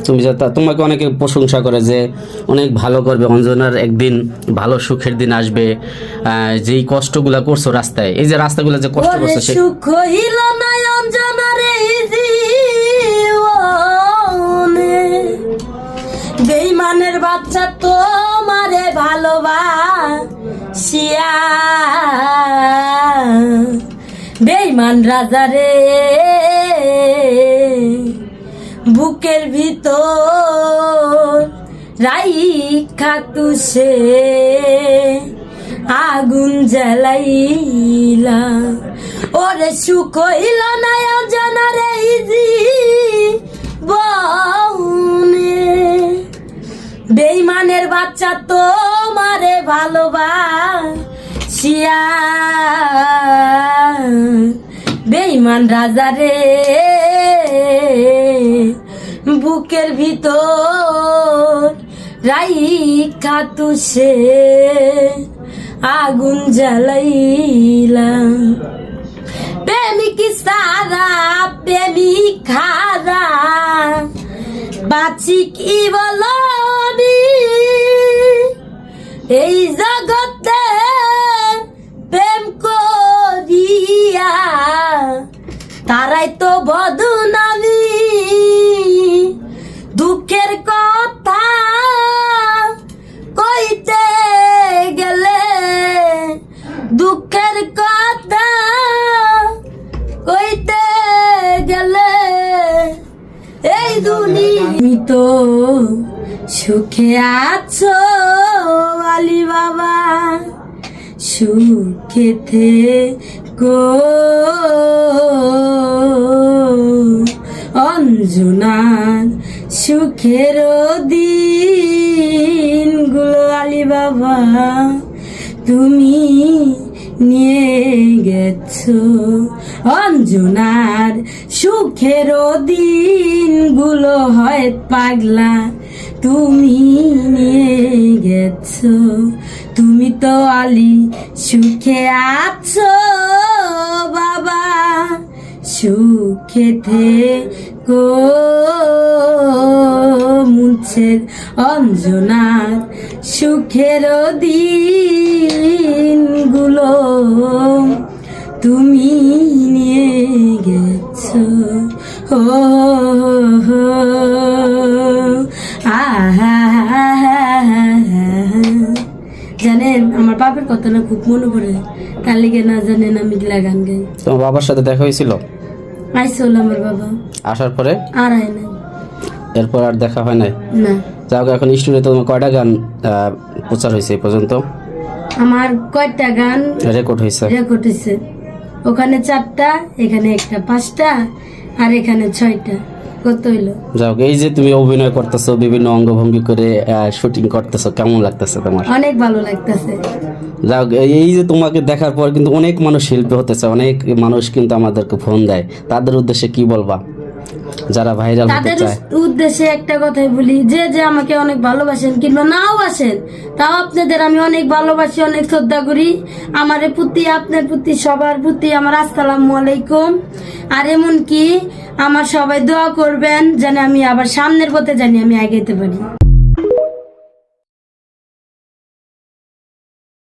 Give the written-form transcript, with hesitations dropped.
তুমি তোমাকে অনেকে প্রশংসা করে যে অনেক ভালো করবে, অঞ্জনার একদিন ভালো সুখের দিন আসবে। যেই কষ্টগুলা করছো রাস্তায়, এই যে রাস্তাগুলো যে কষ্ট করছো, সুখ হইল না অঞ্জনার এই জীবনে, বেঈমানের বাচ্চা তোমারে ভালোবাসিয়া, বেঈমান রাজারে বুকের ভিতর রাইখা তুষে আগুন জ্বালাইলা। ওরে সুখ হইল না অঞ্জনার এই জীবনে, বেঈমানের বাচ্চা তোমারে ভালোবাসিয়া, বেঈমান রাজারে বুকের ভিতর রাইখা তুষে আগুন জ্বালাইলা। প্রেমিক সারা প্রেমিক খারা বাঁচি কি বলো এই জগতে প্রেম করিয়া, তারাই তো বদনামি। দুঃখের কথা কইতে গেলে, দুঃখের কথা কইতে গেলে এই দুনিয়া তো সুখে আছো আলী বাবা, সুখে থেকো অঞ্জনার সুখের দিনগুলো আলী বাবা তুমি নিয়ে গেছো। অঞ্জনার সুখের দিনগুলো হয় পাগলা তুমি নিয়ে গেছো। তুমি তো আলী সুখে আছো বাবা, সুখে থেকো মুছের অঞ্জনার সুখের দিনগুলো তুমি নিয়ে গেছো। ও জানেন আমার বাবার কথা না খুব মনে পড়ে, তার লিগে না জানেন আমি গিলা গান গাই। তোমার বাবার সাথে দেখা হয়েছিল? আইসল আমার বাবা, আসার পরে আর আয় নাই, এরপর আর দেখা হয় নাই না। যাও, এখন স্টুডিওতে তোমার কয়টা গান প্রচার হয়েছে এই পর্যন্ত? আমার কয়টা গান রেকর্ড হয়েছে? রেকর্ড হয়েছে ওখানে 4টা, এখানে একটা 5টা, আর এখানে 6টা। কত হইলো? যাও, এই যে তুমি অভিনয় করতেছো, বিভিন্ন অঙ্গভঙ্গি করে শুটিং করতেছো, কেমন লাগতেছে তোমার? অনেক ভালো লাগতেছে। যাও, এই যে তোমাকে দেখার পর কিন্তু অনেক মানুষ শিল্পী হতেছে, অনেক মানুষ কিন্তু আমাদেরকে ফোন দেয়, তাদের উদ্দেশ্যে কি বলবা যারা ভাইরাল হতে তাদের চায়? উদ্দেশ্যে একটা কথাই বলি, যে যে আমাকে অনেক ভালোবাসেন কিংবা নাও বাসেন, তাও আপনাদের আমি অনেক ভালোবাসি, অনেক শ্রদ্ধা করি। আমার প্রতি, আপনার প্রতি, সবার প্রতি আমার আসসালামু আলাইকুম। আর এমন কি আমার সবাই দোয়া করবেন যেন আমি আবার সামনের পথে জানি আমি আগাইতে পারি।